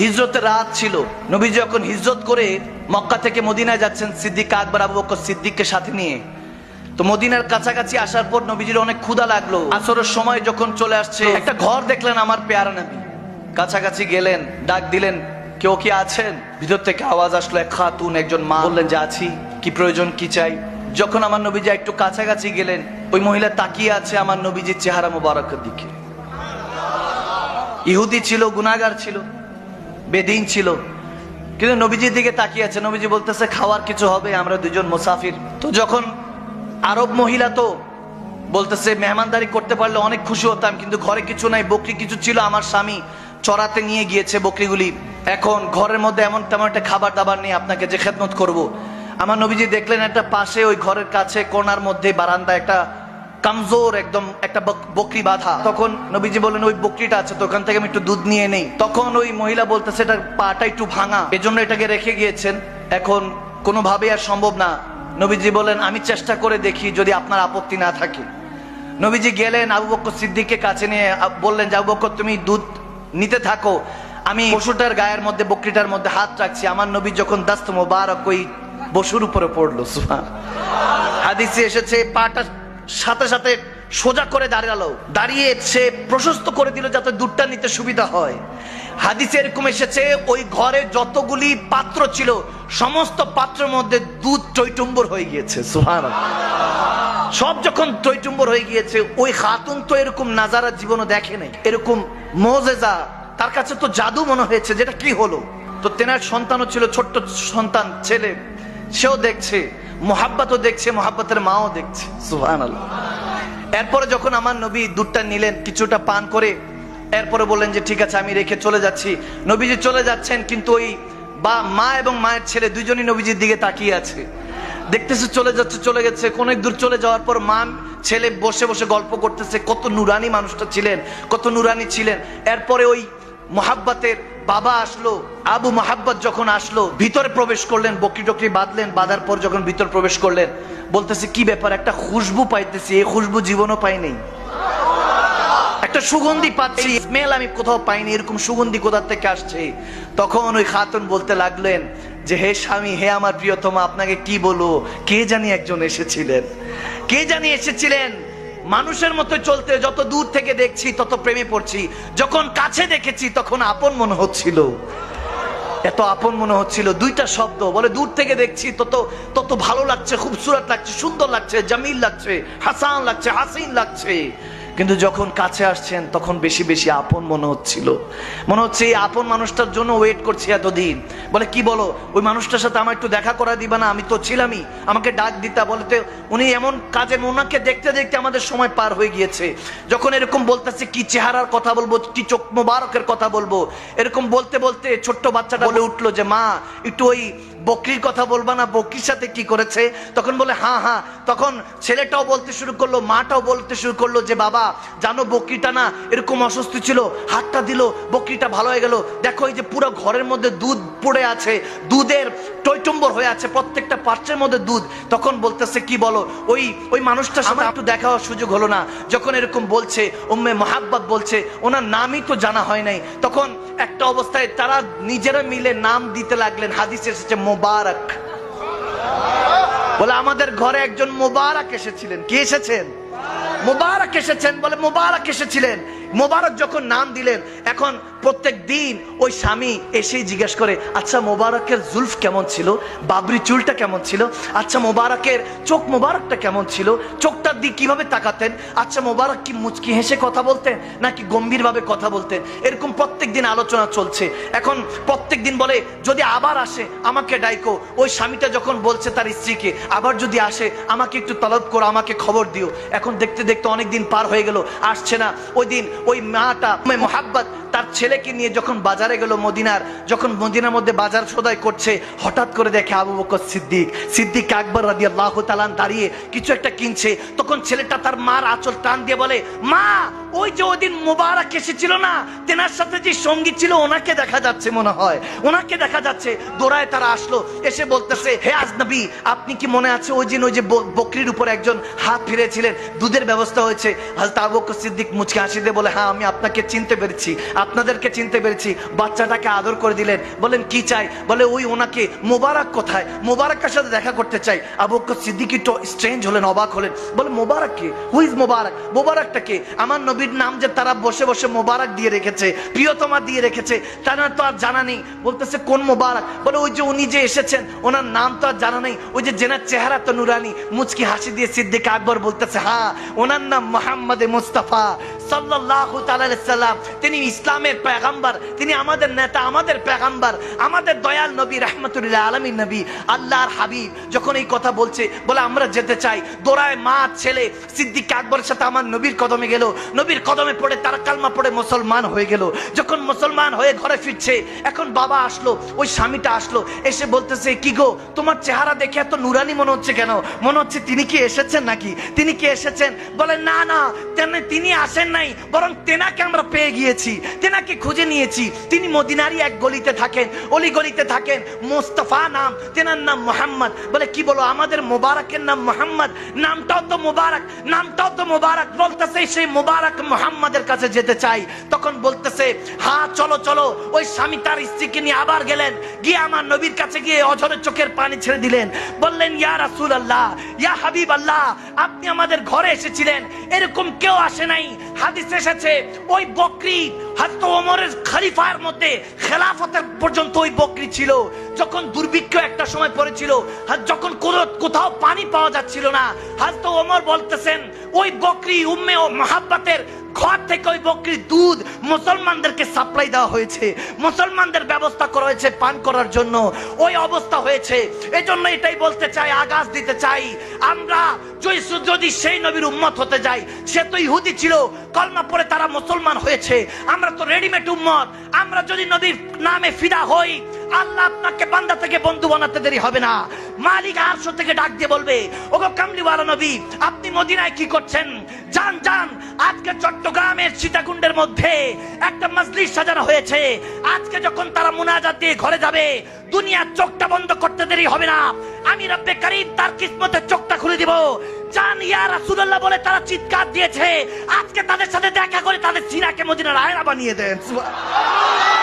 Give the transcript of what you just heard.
হিজরতের রাত ছিল। নবী যখন হিজরত করে মক্কা থেকে মদিনায় যাচ্ছেন সিদ্দিক আকবর আবু বকর সিদ্দিককে সাথে নিয়ে, তো মদিনার কাছাকাছি আসার পর নবীজির অনেক ক্ষুধা লাগলো। আসরের সময় যখন চলে আসছে, একটা ঘর দেখলেন আমার পেয়ারা নবী। কাছাকাছি গেলেন, ডাক দিলেন, কেউ কি আছেন? ভিতর থেকে আওয়াজ আসলো, এক খাতুন, একজন মা। বললেন যে আছি, কি প্রয়োজন, কি চাই? যখন আমার নবীজি একটু কাছাকাছি গেলেন, ওই মহিলা তাকিয়ে আছে আমার নবীজির চেহারা মোবারকের দিকে। ইহুদি ছিল, গুনাহগার ছিল, বেদিন ছিল, কিন্তু নবীজির দিকে তাকিয়ে আছে। নবীজি বলতেছে খাওয়ার কিছু হবে, আমরা দুজন মুসাফির। তো যখন আরব মহিলা, তো বলতেছে মেহমানদারি করতে পারলে অনেক খুশি হতাম, কিন্তু ঘরে কিছু নাই, বকরি কিছু ছিল, আমার স্বামী চড়াতে নিয়ে গিয়েছে বকরিগুলি, এখন ঘরের মধ্যে এমন তেমন একটা খাবার দাবার নেই, আপনাকে যে খেদমত করব। আমার নবীজি দেখলেন একটা পাশে ওই ঘরের কাছে কোণার মধ্যে বারান্দা একটা কামজোর একদম একটা বকরি বাঁধা। তখন নবীজি বললেন ওই বকরিটা আছে তো, ওখান থেকে আমি একটু দুধ নিয়ে নেই। তখন ওই মহিলা বলতেছে এটার পাটা একটু ভাঙা, এজন্য এটাকে রেখে গিয়েছেন, এখন কোনোভাবে আর সম্ভব না। নবীজি বলেন আমি চেষ্টা করে দেখি যদি আপনার আপত্তি না থাকে। নবীজি গেলেন আবু বকর সিদ্দিককে কাছে নিয়ে বললেন যে আবু বকর তুমি দুধ নিতে থাকো, আমি পশুটার গায়ের মধ্যে, বকরিটার মধ্যে হাত রাখছি। আমার নবী যখন দাস্ত মোবারক ওই পশুর উপরে পড়লো, সুবহানাল্লাহ, হাদিসে এসেছে পাটা সাথে সাথে সোজা করে দাঁড়ালো, দাঁড়িয়ে সে প্রশস্ত করে দিল যাতে দুধটা নিতে সুবিধা হয়। হাদিসে এরকম এসেছে ওই ঘরে যতগুলি পাত্র ছিল সমস্ত পাত্রের মধ্যে দুধ টইটুম্বর হয়ে গিয়েছে, সুবহানাল্লাহ। সব যখন টইটুম্বর হয়ে গিয়েছে, ওই খাতুন তো এরকম নাজারা জীবনে দেখে নাই, এরকম মুজিজা তার কাছে তো জাদু মনে হয়েছে, যেটা কি হলো। তো তেনার সন্তানও ছিল, ছোট্ট সন্তান ছেলে, সেও দেখছে, মোহাব্বতও দেখছে, মোহাব্বতের মাও দেখছে, সুবহানাল্লাহ। এরপরে যখন আমার নবী দুধটা নিলেন, কিছুটা পান করে এরপরে বললেন যে ঠিক আছে আমি রেখে চলে যাচ্ছি। নবীজি চলে যাচ্ছেন, কিন্তু ওই মা এবং মায়ের ছেলে দুইজনই নবীজির দিকে তাকিয়ে আছে, দেখতেছে চলে যাচ্ছে, চলে গেছে। অনেক দূর চলে যাওয়ার পর মা ছেলে বসে বসে গল্প করতেছে, কত নুরানি মানুষটা ছিলেন, কত নুরানি ছিলেন। এরপরে ওই মোহাব্বতের বাবা আসলো, আবু মোহাব্বত যখন আসলো, ভিতরে প্রবেশ করলেন, বকরি টকরি বাঁধলেন, বাঁধার পর যখন ভিতর প্রবেশ করলেন, বলতেছে কি ব্যাপার, একটা খুশবু পাইতেছি, এই খুশবু জীবনও পাই নাই, একটা সুগন্ধি পাচ্ছি, স্মেল আমি কোথাও পাইনি, এরকম সুগন্ধি কোথা থেকে আসছে। তখন ওই খাতুন বলতে লাগলেন যে হে স্বামী, হে আমার প্রিয়তমা, আপনাকে কি বলবো, কে জানি একজন এসেছিলেন, কে জানি এসেছিলেন, মানুষের মতো চলতে, যত দূর থেকে দেখছি তত প্রেমে পড়ছি, যখন কাছে দেখেছি তখন আপন মনে হচ্ছিল, এত আপন মনে হচ্ছিল। দুইটা শব্দ বলে, দূর থেকে দেখছি তত তত ভালো লাগছে, খুবসুরত লাগছে, সুন্দর লাগছে, জামিল লাগছে, হাসান লাগছে, হাসিন লাগছে, কিন্তু যখন কাছে আসছেন তখন বেশি বেশি আপন মনে হচ্ছিল, মনে হচ্ছে এই আপন মানুষটার জন্য ওয়েট করছি এতদিন। বলে কি বলো, ওই মানুষটার সাথে আমার একটু দেখা করা দিবা না, আমি তো ছিলামই, আমাকে ডাক দিতা। বলতে উনি এমন কাজে, ওনাকে দেখতে দেখতে আমাদের সময় পার হয়ে গিয়েছে। যখন এরকম বলতেছে, কি চেহারার কথা বলবো, কি চোখ মোবারকের কথা বলবো, এরকম বলতে বলতে ছোট্ট বাচ্চাটা বলে উঠলো যে মা একটু ওই বকরির কথা বলবা না, বকরির সাথে কি করেছে? তখন বলে হ্যাঁ হ্যাঁ। তখন ছেলেটাও বলতে শুরু করলো, মাটাও বলতে শুরু করলো যে বাবা জানো বকরিটা না এরকম অসুস্থ ছিল, হাতটা দিল, বকরিটা ভালো হয়ে গেল, দেখো এই যে পুরো ঘরের মধ্যে দুধ পড়ে আছে, দুধের টইটুম্বর হয়ে আছে, প্রত্যেকটা পাত্রের মধ্যে দুধ। তখন বলতেছে কি বলো, ওই মানুষটার সাথে একটু দেখা হওয়ার সুযোগ হলো না। যখন এরকম বলছে, উম্মে মোহাব্বত বলছে, ওনার নামই তো জানা হয় নাই। তখন একটা অবস্থায় তারা নিজেরা মিলে নাম দিতে লাগলেন, হাদিসে এসেছে মোবারক, বলে আমাদের ঘরে একজন মোবারক এসেছিলেন। কি এসেছেন? মোবারক এসেছেন। বলে মোবারক এসেছিলেন। মোবারক যখন নাম দিলেন, এখন প্রত্যেক দিন ওই স্বামী এসেই জিজ্ঞেস করে, আচ্ছা মোবারকের জুলফ কেমন ছিল, বাবরি চুলটা কেমন ছিল, আচ্ছা মোবারকের চোখ মোবারকটা কেমন ছিল, চোখটার দিক কিভাবে তাকাতেন, আচ্ছা মোবারক কি মুচকি হেসে কথা বলতেন নাকি গম্ভীর ভাবে কথা বলতেন, এরকম প্রত্যেক দিন আলোচনা চলছে। এখন প্রত্যেক দিন বলে যদি আবার আসে আমাকে ডাইকো। ওই স্বামীটা যখন বলছে তার স্ত্রীকে, আবার যদি আসে আমাকে একটু তলব করো, আমাকে খবর দিও। এখন দেখতে দেখতে অনেক দিন পার হয়ে গেল, আসছে না। ওই দিন ওই মাটা মোহাব্বত তার ছেলেকে নিয়ে যখন বাজারে গেল মদিনার, যখন মদিনার মধ্যে বাজার সদাই করছে, হঠাৎ করে দেখে আবু বকর সিদ্দিক আকবর রাদিয়াল্লাহু তাআলা দাঁড়িয়ে কিছু একটা কিনছে। তখন ছেলেটা তার মার আঁচল টান দিয়ে বলে, মা ওই যে ওই দিন মোবারক এসেছিল না, তেনার সাথে যে সঙ্গী ছিল ওনাকে দেখা যাচ্ছে, মনে হয় ওনাকে দেখা যাচ্ছে। দৌড়ায় তারা আসলো, এসে বলতেছে হে আজনবী, আপনি কি মনে আছে ওই দিন ওই যে বকরির উপর একজন হাত ফিরেছিলেন, দুধের ব্যবস্থা হয়েছে? হযরত আবু বকর সিদ্দিক মুচকি হাসি দিয়ে বলে, হ্যাঁ আমি আপনাকে চিনতে পেরেছি, আপনাদের বাচ্চাদেরকে চিনতে পেরেছি। বাচ্চাটাকে আদর করে দিলেন, বলেন কি চাই? বলে ওই ওনাকে মোবারক কোথায়, মোবারকের সাথে দেখা করতে চাই। আবু বকর সিদ্দিক একটু স্ট্রেঞ্জ হলেন, অবাক হলেন, বলে মোবারক কে? হু ইজ মোবারক? মোবারকটা কে? আমার নবীর নাম যে তারা বসে বসে মোবারক দিয়ে রেখেছে, প্রিয়তমা দিয়ে রেখেছে, তারা তো আর জানা নেই। বলতেছে কোন মোবারক? বলে ওই যে উনি যে এসেছেন ওনার নাম তো আর জানা নেই, ওই যে জেনার চেহারা তো নুরানি। মুচকি হাসি দিয়ে সিদ্দিক আকবর বলতেছে হ্যাঁ, ওনার নাম মুহাম্মদ মুস্তাফা সাল্লাল্লাহু তাআলা আলাইহি সাল্লাম। তিনি ইসলামের পয়গম্বর, তিনি আমাদের নেতা, আমাদের পয়গম্বর, আমাদের দয়াল নবী, রাহমাতুল্লিল আলামিন নবী, আল্লাহর হাবিব। যখন এই কথা বলছে, বলে আমরা যেতে চাই। দৌড়ায় মা ছেলে সিদ্দিক আকবরের সাথে আমার নবীর কদমে গেল। নবীর কদমে পড়ে তারা কালমা পড়ে মুসলমান হয়ে গেল। যখন মুসলমান হয়ে ঘরে ফিরছে, এখন বাবা আসলো, ওই স্বামীটা আসলো, এসে বলতেছে কি গো, তোমার চেহারা দেখে এত নুরানি মনে হচ্ছে কেন? মনে হচ্ছে তিনি কি এসেছেন নাকি? তিনি কি এসেছেন? বলে না না, তিনি আসেন নাই, বরং তেনাকে আমরা পেয়ে গিয়েছি, তেনাকে খুঁজে নিয়েছি। তিনি মদিনারই এক গলিতে থাকেন, অলি গলিতে থাকেন, মুস্তাফা নাম, তেনার নাম মুহাম্মদ। বলে কি বলো, আমাদের মোবারকের নাম মুহাম্মদ, নামটাও তো মোবারক, নামটাও তো মোবারক। বলতেছে সেই মোবারক মুহাম্মাদের কাছে যেতে চাই। তখন বলতেছে হ্যাঁ চলো চলো। ওই স্বামী তার স্ত্রীকে নিয়ে আবার গেলেন, গিয়ে আমার নবীর কাছে গিয়ে অঝরে চোখের পানি ছেড়ে দিলেন। বললেন ইয়া রাসূলুল্লাহ, ইয়া হাবিবাল্লাহ, আপনি আমাদের ঘরে এসেছিলেন, এরকম কেউ আসে নাই। হাদিস এসেছে ওই বকরি হযরত ওমরের খলিফার মধ্যে খেলাফতের পর্যন্ত ওই বকরি ছিল। যখন দুর্ভিক্ষ একটা সময় পড়েছিল, যখন কোথাও পানি পাওয়া যাচ্ছিল না, হযরত ওমর বলতেছেন ওই বকরি উম্মে ও মুহাব্বতের ঘর থেকে ওই বকরির দুধ মুসলমানদেরকে সাপ্লাই দেওয়া হয়েছে, মুসলমানদের ব্যবস্থা করা হয়েছে পান করার জন্য। ওই অবস্থা হয়েছে। এজন্য এটাই বলতে চাই, আগাজ দিতে চাই, আমরা যদি সেই নবীর উম্মত হতে যাই, সে তো ইহুদি ছিল, কলমা পড়ে তারা মুসলমান হয়েছে, আমরা তো রেডিমেড উম্মত। আমরা যদি নবীর নামে ফিদা হই, আল্লাহ আপনাকে বান্দা থেকে বন্ধু বানাতে দেরি হবে না। মালিক আরশ থেকে ডাক দিয়ে বলবে ওগো কামলিওয়ালা নবী, আপনি মদিনায় কি করছেন? যান যান, আজকে চট্টগ্রামের সীতাকুণ্ডের মধ্যে একটা মজলিস সাজানো হয়েছে। আজকে যখন তারা মুনাজাত দিয়ে ঘরে যাবে, দুনিয়ার চোখটা বন্ধ করতে দেরি হবে না, আমি রব্বে কারীম তার কিসমতের চোখটা খুলে দিব। জান ইয়া রাসূলুল্লাহ বলে তারা চিৎকার দিয়েছে। আজকে তাদের সাথে দেখা করে তাদের সিনাকে মদিনার আয়না বানিয়ে দেন। সুবহানাল্লাহ।